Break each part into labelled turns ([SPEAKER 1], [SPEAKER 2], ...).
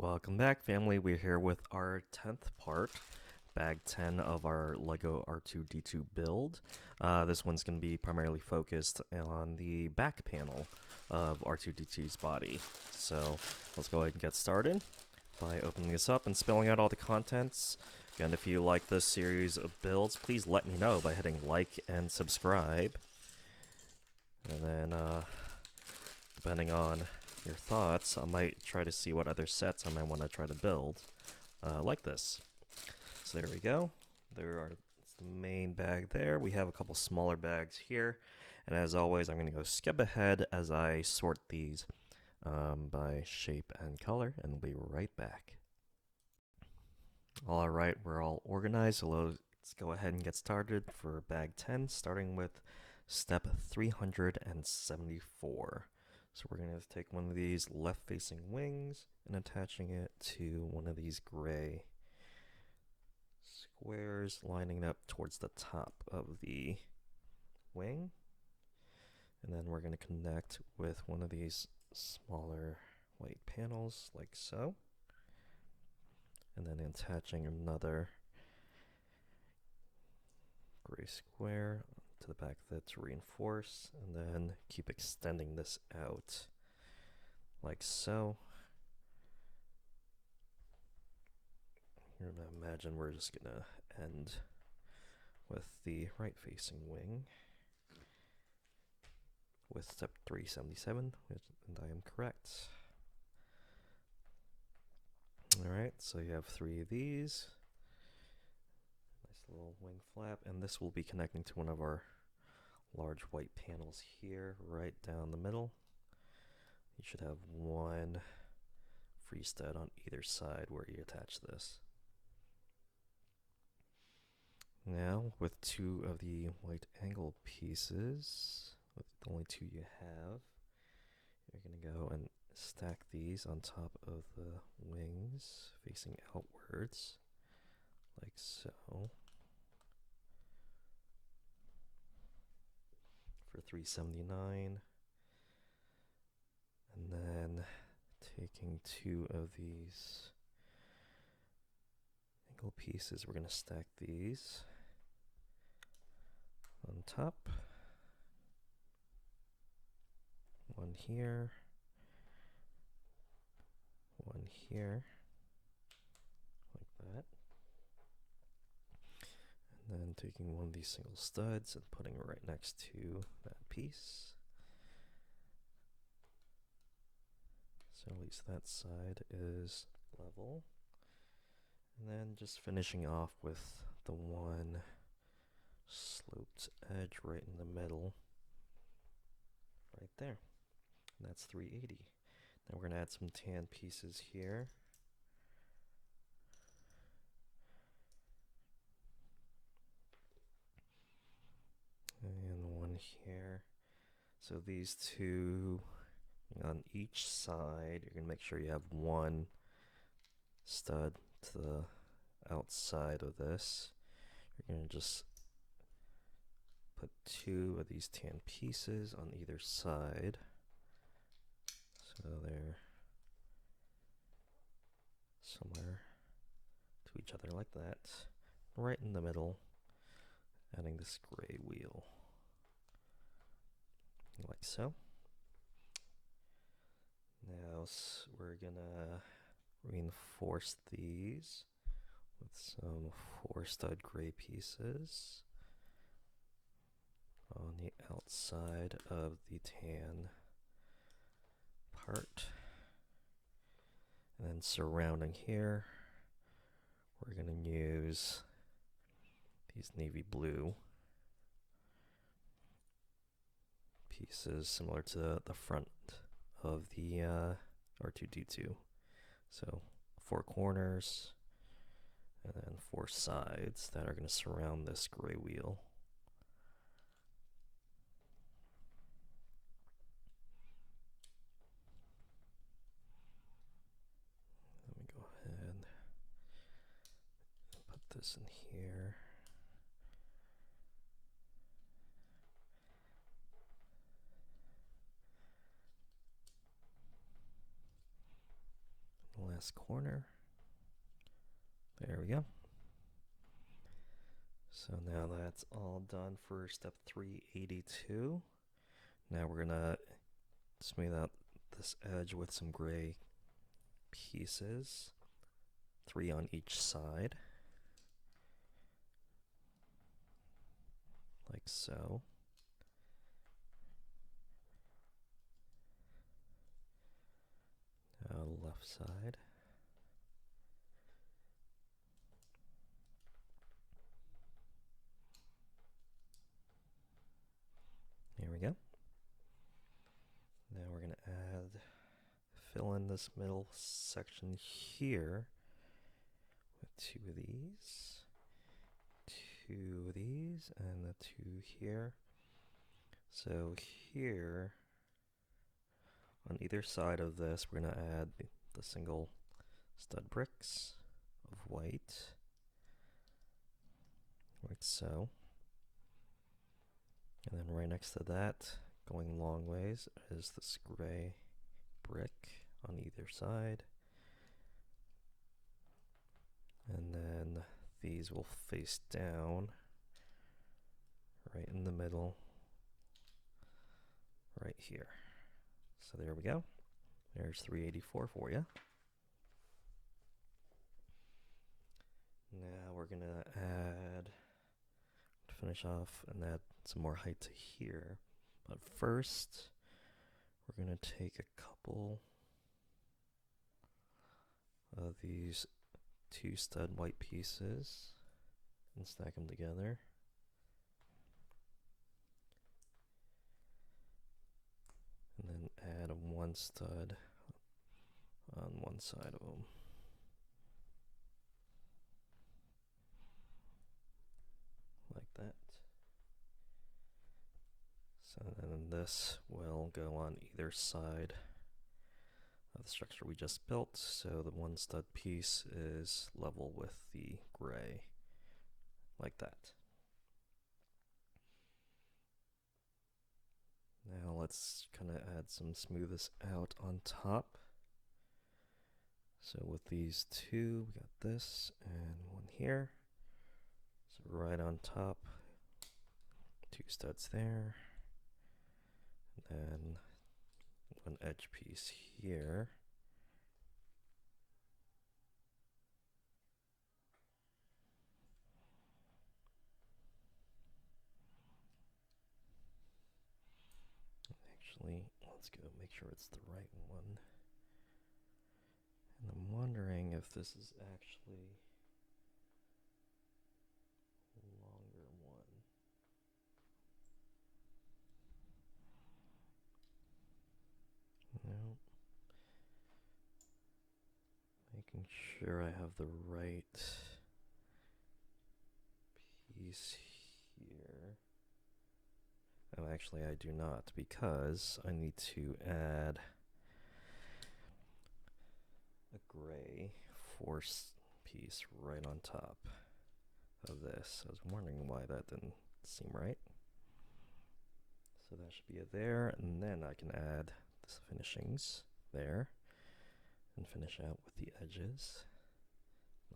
[SPEAKER 1] Welcome back, family. We're here with our 10th part, bag 10 of our LEGO R2-D2 build. This one's going to be primarily focused on the back panel of R2-D2's body. So let's go ahead and get started by opening this up and spelling out all the contents. Again, if you like this series of builds, please let me know by hitting like and subscribe. And then, depending on your thoughts, I might try to see what other sets I might want to try to build like this. So there we go. There are the main bag there. We have a couple smaller bags here. And as always, I'm going to go skip ahead as I sort these by shape and color, and we'll be right back. All right, we're all organized, so let's go ahead and get started for bag 10, starting with step 374. So we're going to take one of these left-facing wings and attaching it to one of these gray squares, lining up towards the top of the wing. And then we're going to connect with one of these smaller white panels like so. And then attaching another gray square to the back of it to reinforce, and then keep extending this out like so. You're gonna imagine we're just gonna end with the right facing wing with step 377, and I am correct. Alright, so you have 3 of these. Nice little wing flap, and this will be connecting to one of our large white panels here, right down the middle. You should have one free stud on either side where you attach this. Now, with 2 of the white angle pieces, with the only 2 you have, you're going to go and stack these on top of the wings facing outwards, like so. For 379. And then taking 2 of these angle pieces, we're going to stack these on top. One here, one here, like that. And then taking one of these single studs and putting it right next to that piece. So at least that side is level. And then just finishing off with the one sloped edge right in the middle, right there. And that's 380. Now we're going to add some tan pieces here. And one here. So these 2 on each side, you're going to make sure you have one stud to the outside of this. You're going to just put 2 of these tan pieces on either side. So they're similar to each other like that. Right in the middle, adding this gray wheel. Like so. Now we're gonna reinforce these with some 4 stud gray pieces on the outside of the tan part. And then surrounding here, we're going to use these navy blue pieces similar to the front of the R2-D2. So 4 corners and then 4 sides that are going to surround this gray wheel. Let me go ahead and put this in here. last corner. There we go. So now that's all done for step 382. Now we're gonna smooth out this edge with some gray pieces, 3 on each side, like so. Now the left side. Here we go. Now we're going to fill in this middle section here with 2 of these, 2 of these, and the 2 here. So here, on either side of this, we're going to add the single stud bricks of white, like so. And then right next to that, going long ways, is this gray brick on either side. And then these will face down right in the middle, right here. So there we go. There's 384 for you. Now we're gonna finish off and add some more height to here. But first, we're gonna take a couple of these 2 stud white pieces and stack them together. And then add 1 stud on one side of them. Like that. So then this will go on either side of the structure we just built, so the 1 stud piece is level with the gray, like that. Now let's kind of add some smoothness out on top. So with these 2, we got this and 1 here. So right on top, 2 studs there. And then 1 edge piece here. Actually, let's go make sure it's the right one. And I'm wondering if this is actually a longer one. No. Making sure I have the right piece here. Oh, actually I do not, because I need to add a gray force piece right on top of this. I was wondering why that didn't seem right. So that should be it there, and then I can add the finishings there and finish out with the edges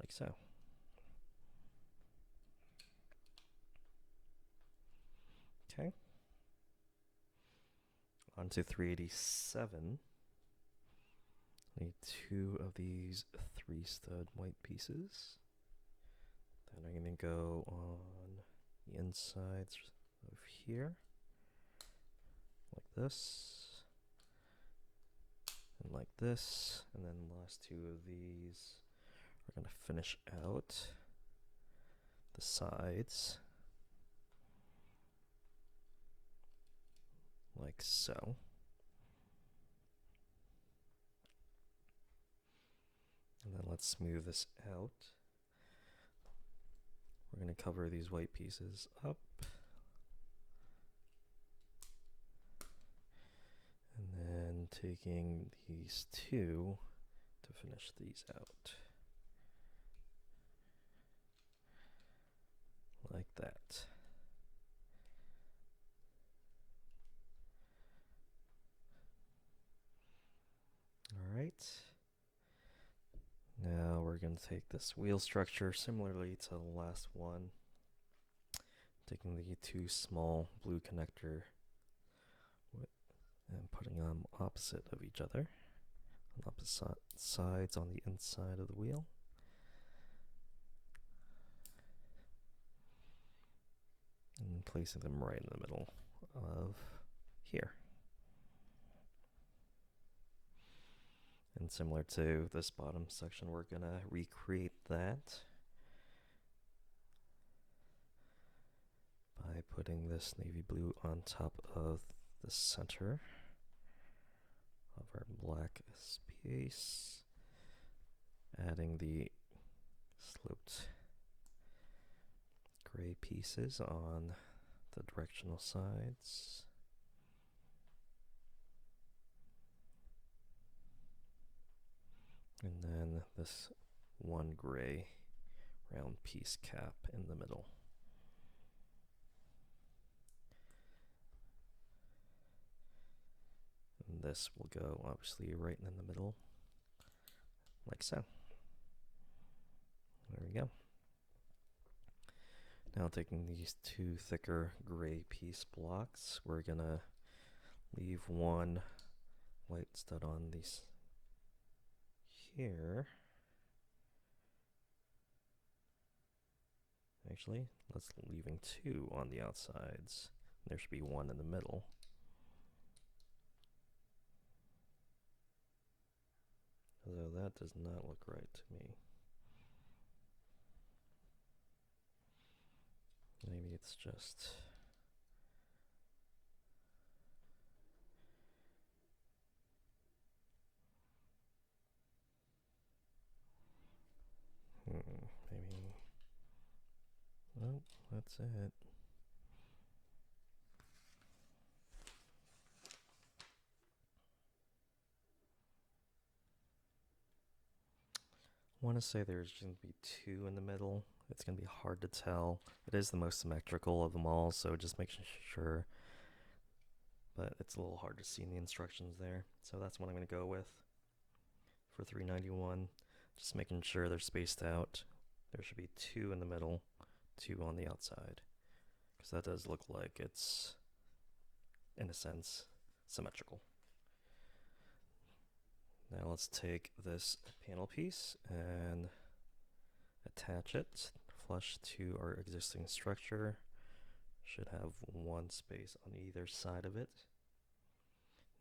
[SPEAKER 1] like so. Okay. On to 387. Need 2 of these 3 stud white pieces. Then I'm going to go on the insides of here, like this, and like this, and then the last 2 of these are going to finish out the sides, like so. And then let's smooth this out. We're going to cover these white pieces up. And then taking these 2 to finish these out. Like that. All right. we're going to take this wheel structure similarly to the last one, taking the two small blue connector and putting them opposite of each other, on opposite sides on the inside of the wheel. And placing them right in the middle of here. And similar to this bottom section, we're going to recreate that by putting this navy blue on top of the center of our black space, adding the sloped gray pieces on the directional sides. And then this one gray round piece cap in the middle. And this will go obviously right in the middle, like so. There we go. Now taking these two thicker gray piece blocks, we're gonna leave one white stud on these here. Actually, let's leaving two on the outsides. There should be one in the middle. Although that does not look right to me. Maybe it's just... maybe... Well, that's it. I want to say there's going to be two in the middle. It's going to be hard to tell. It is the most symmetrical of them all, so just make sure. But it's a little hard to see in the instructions there. So that's what I'm going to go with for 391. Just making sure they're spaced out. There should be two in the middle, two on the outside. Because that does look like it's, in a sense, symmetrical. Now let's take this panel piece and attach it flush to our existing structure. Should have one space on either side of it.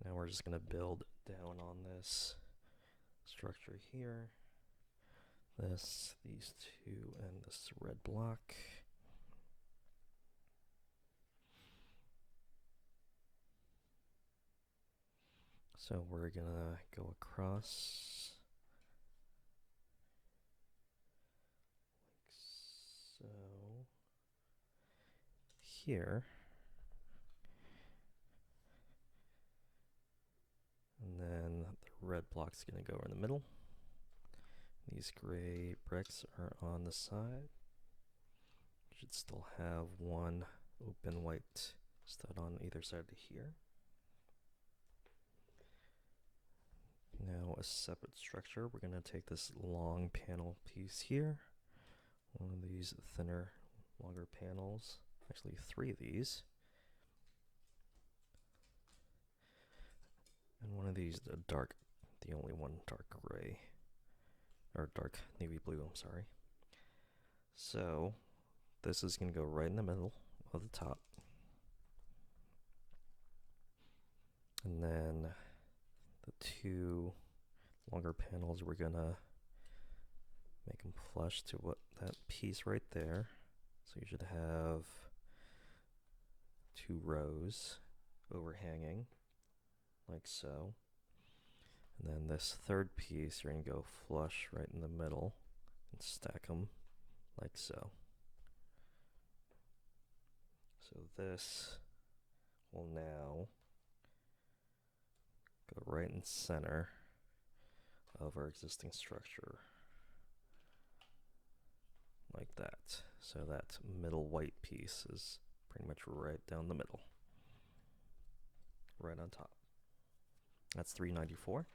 [SPEAKER 1] Now we're just going to build down on this structure here. These two, and this red block. So we're gonna go across like so here, and then the red block's gonna go in the middle. These gray bricks are on the side. Should still have one open white stud on either side to here. Now a separate structure, we're going to take this long panel piece here, one of these thinner, longer panels, actually three of these, and one of these the only one dark gray, or dark navy blue, I'm sorry. So this is going to go right in the middle of the top, and then the two longer panels, we're gonna make them flush to that piece right there. So you should have two rows overhanging, like so. And then this third piece, you're gonna go flush right in the middle and stack them like so. So this will now go right in center of our existing structure, like that. So that middle white piece is pretty much right down the middle, right on top. That's 394.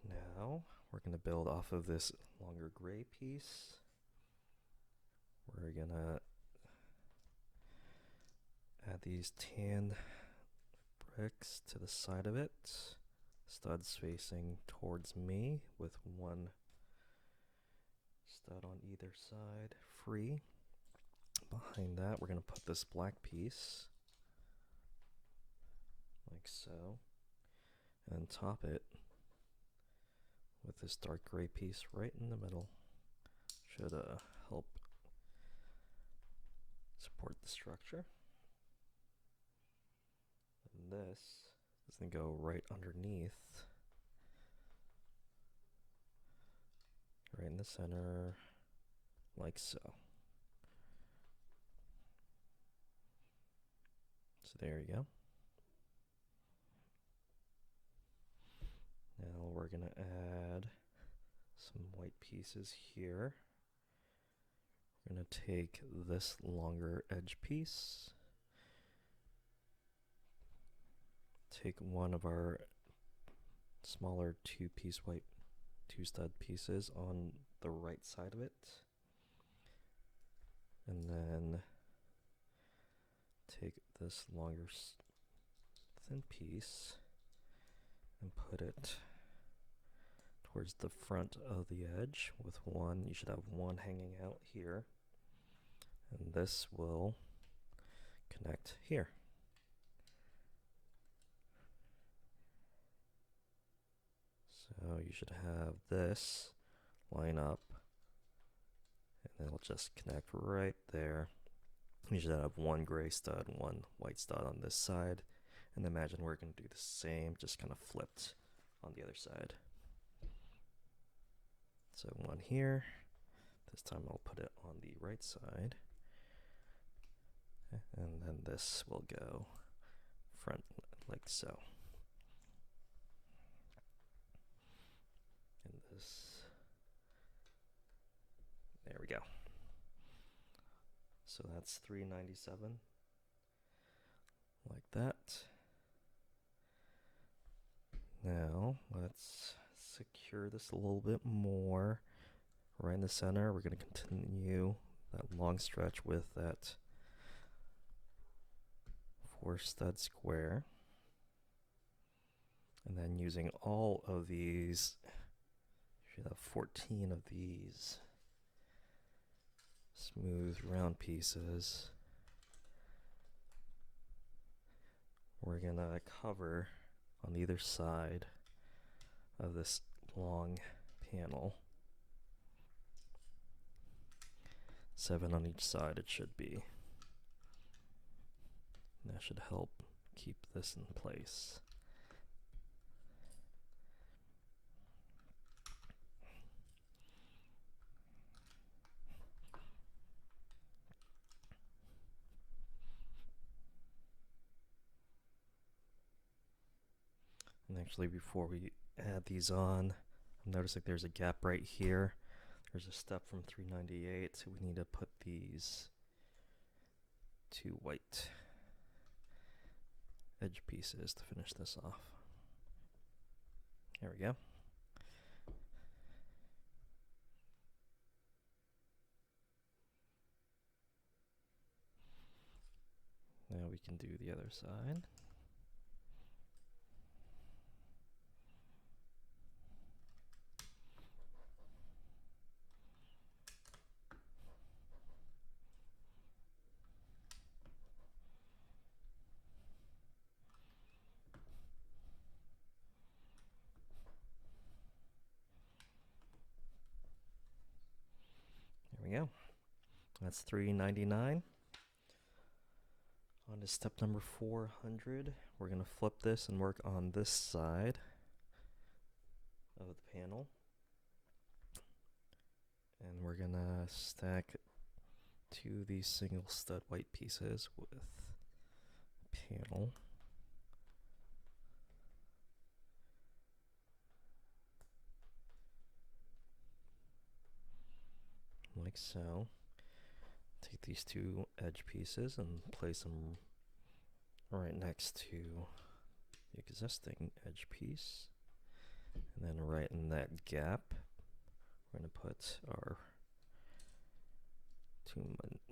[SPEAKER 1] Now we're going to build off of this longer gray piece. We're going to add these tan bricks to the side of it. Studs facing towards me with one stud on either side free. Behind that, we're going to put this black piece like so, and top it with this dark gray piece right in the middle. Should help support the structure. And this is going to go right underneath, right in the center, like so. So there you go. Now we're going to add some white pieces here. We're going to take this longer edge piece, take one of our smaller two-piece white two-stud pieces on the right side of it, and then take this longer thin piece and put it towards the front of the edge with one. You should have one hanging out here, and this will connect here. So you should have this line up, and it'll just connect right there. You should have one gray stud, one white stud on this side, and imagine we're going to do the same, just kind of flipped on the other side. So one here, this time I'll put it on the right side, and then this will go front like so. And this, there we go. So that's $397, like that. Now let's secure this a little bit more. Right in the center, we're going to continue that long stretch with that 4-stud square. And then using all of these, you should have 14 of these smooth round pieces. We're going to cover on either side of this long panel. 7 on each side it should be. And that should help keep this in place. And actually, before we add these on, I'm noticing there's a gap right here. There's a step from 398, so we need to put these 2 white edge pieces to finish this off. There we go. Now we can do the other side. There we go. That's $399. On to step number 400. We're going to flip this and work on this side of the panel. And we're going to stack 2 of these single stud white pieces with panel. Like so. Take these 2 edge pieces and place them right next to the existing edge piece, and then then right in that gap, we're going to put our two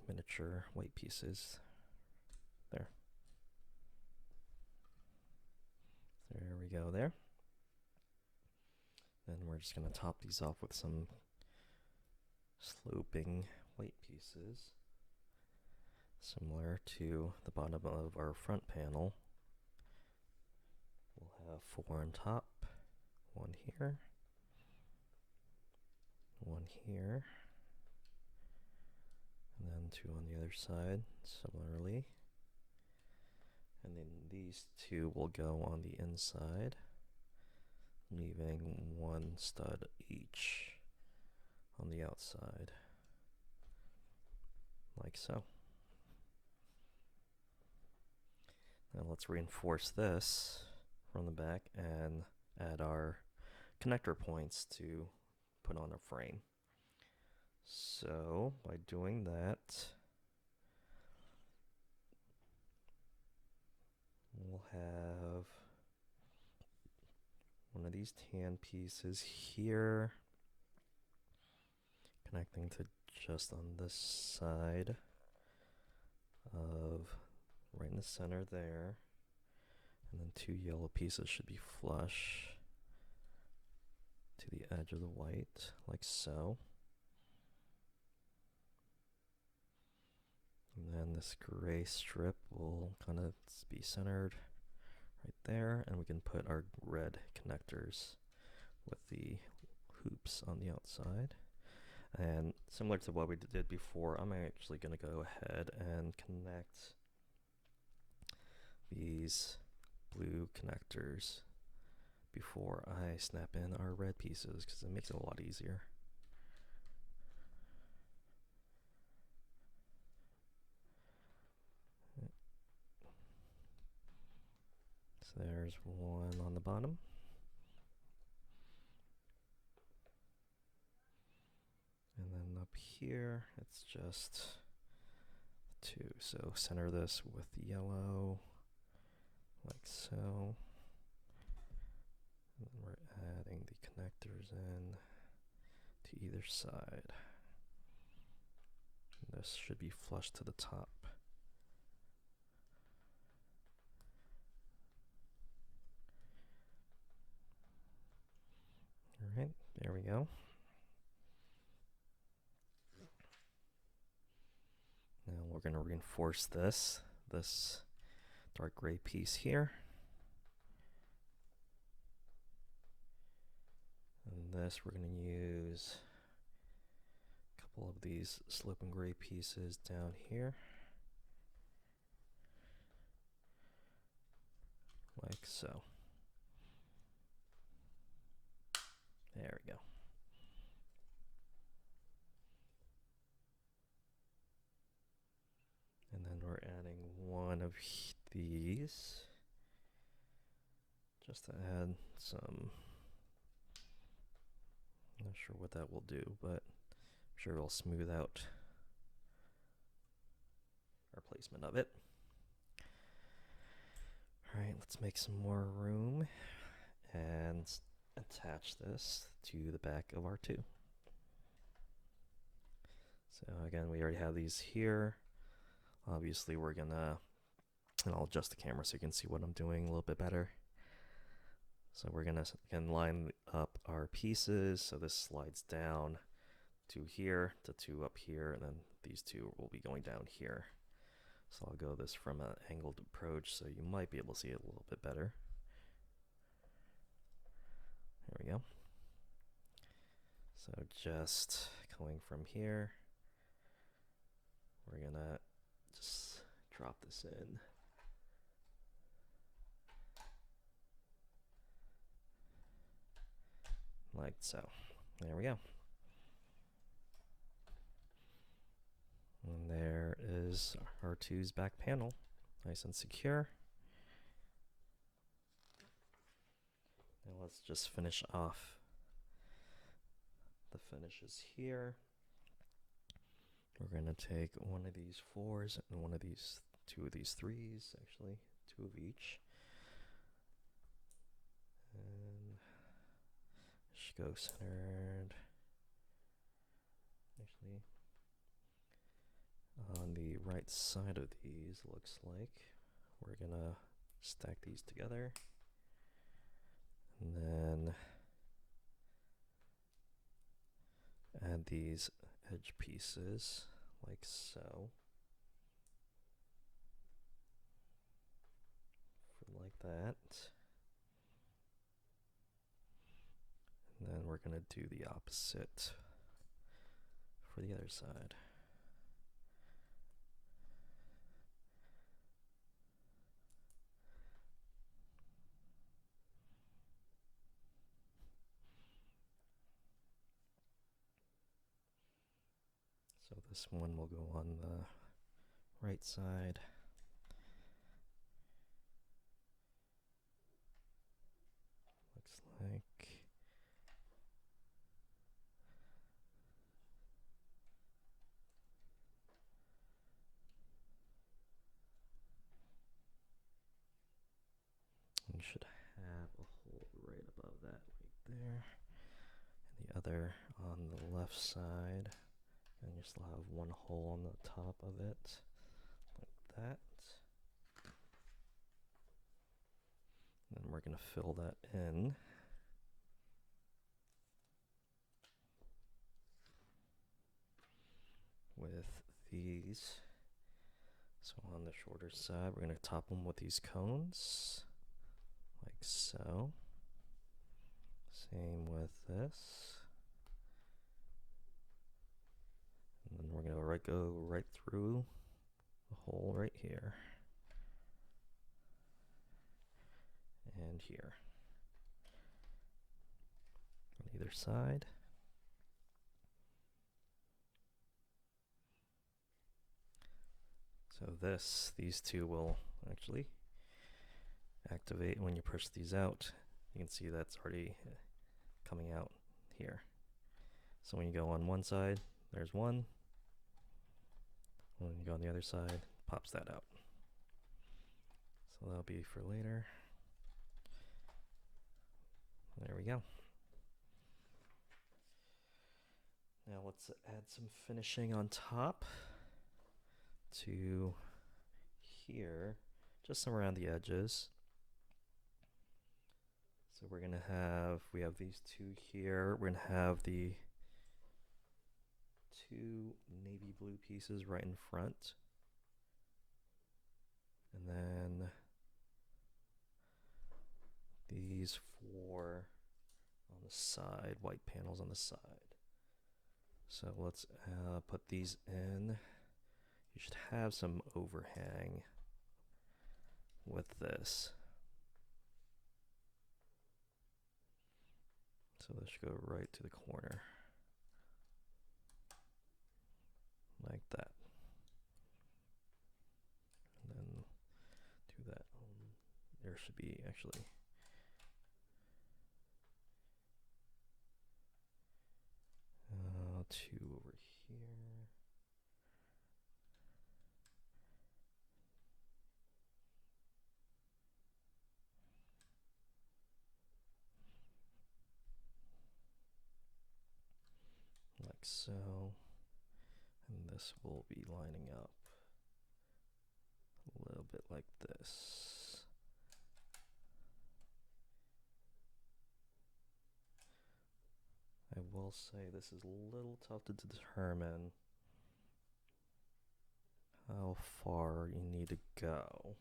[SPEAKER 1] miniature white pieces there. There we go there. Then we're just going to top these off with some sloping white pieces, similar to the bottom of our front panel. We'll have 4 on top, 1 here, 1 here, and then 2 on the other side, similarly. And then these 2 will go on the inside, leaving 1 stud each on the outside, like so. Now let's reinforce this from the back and add our connector points to put on a frame. So by doing that, we'll have one of these tan pieces here connecting to just on this side of right in the center there, and then 2 yellow pieces should be flush to the edge of the white, like so. And then this gray strip will kind of be centered right there, and we can put our red connectors with the hoops on the outside. And similar to what we did before, I'm actually going to go ahead and connect these blue connectors before I snap in our red pieces, because it makes it a lot easier. So there's 1 on the bottom. And then up here, it's just 2. So center this with yellow, like so. And then we're adding the connectors in to either side. And this should be flush to the top. All right, there we go. Now we're going to reinforce this dark gray piece here. And this we're going to use a couple of these sloping gray pieces down here, like so. There we go. And then we're adding 1 of these just to add some, I'm not sure what that will do, but I'm sure it'll smooth out our placement of it. All right, let's make some more room and attach this to the back of R2. So again, we already have these here. Obviously we're gonna, and I'll adjust the camera so you can see what I'm doing a little bit better. So we're gonna again line up our pieces, so this slides down to here, to 2 up here, and then these 2 will be going down here. So I'll go this from an angled approach so you might be able to see it a little bit better. There we go. So just going from here, we're gonna just drop this in. Like so. There we go. And there is R2's back panel, nice and secure. Now let's just finish off the finishes here. We're going to take 1 of these 4s and 1 of these, 2 of these 3s, actually, 2 of each. And should go centered. Actually, on the right side of these, looks like we're gonna stack these together, and then add these edge pieces like so, like that. And then we're gonna do the opposite for the other side. So this one will go on the right side. Looks like. You should have a hole right above that right there. And the other on the left side. And you still have one hole on the top of it, like that. And then we're going to fill that in. With these. So on the shorter side, we're going to top them with these cones, like so. Same with this. And then we're going to go right through the hole right here. And here. On either side. So these two will actually activate when you push these out. You can see that's already coming out here. So when you go on one side, there's one. When you go on the other side, pops that out. So that'll be for later. There we go. Now let's add some finishing on top to here, just around the edges. So we're gonna have, we have these two here. We're gonna have the two navy blue pieces right in front. And then these four on the side, white panels on the side. So let's put these in. You should have some overhang with this. So this should go right to the corner. Like that. And then do that. There should be actually two over here. Like so. And this will be lining up a little bit like this. I will say this is a little tough to determine how far you need to go.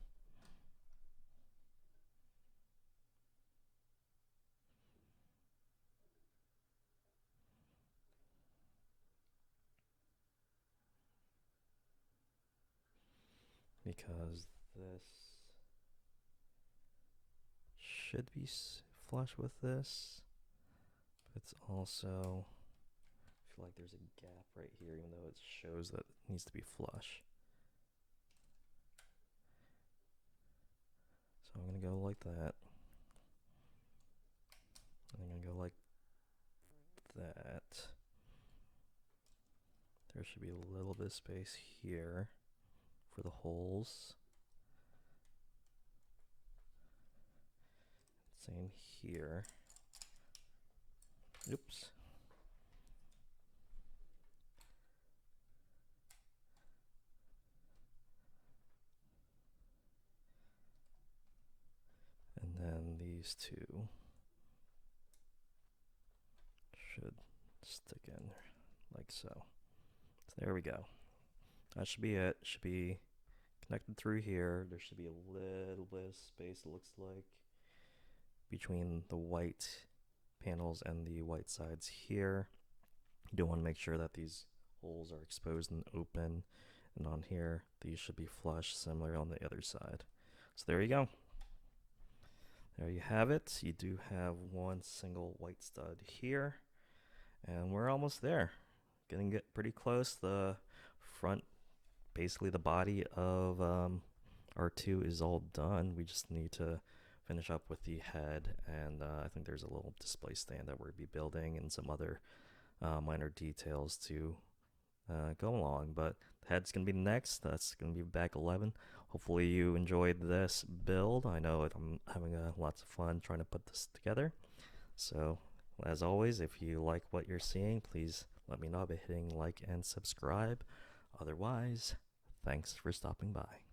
[SPEAKER 1] Because this should be flush with this, but it's also, I feel like there's a gap right here, even though it shows that it needs to be flush. So I'm gonna go like that. I'm gonna go like that. There should be a little bit of space here for the holes. Same here. Oops. And then these two should stick in like so. So there we go. That should be it. Should be connected through here. There should be a little bit of space, it looks like, between the white panels and the white sides here. You do want to make sure that these holes are exposed and open. And on here, these should be flush, similar on the other side. So there you go. There you have it. You do have one single white stud here. And we're almost there. Getting pretty close. The front, basically the body of R2 is all done. We just need to finish up with the head, and I think there's a little display stand that we'll be building and some other minor details to go along. But the head's going to be next. That's going to be back 11. Hopefully you enjoyed this build. I know I'm having lots of fun trying to put this together. So as always, if you like what you're seeing, please let me know by hitting like and subscribe. Otherwise, thanks for stopping by.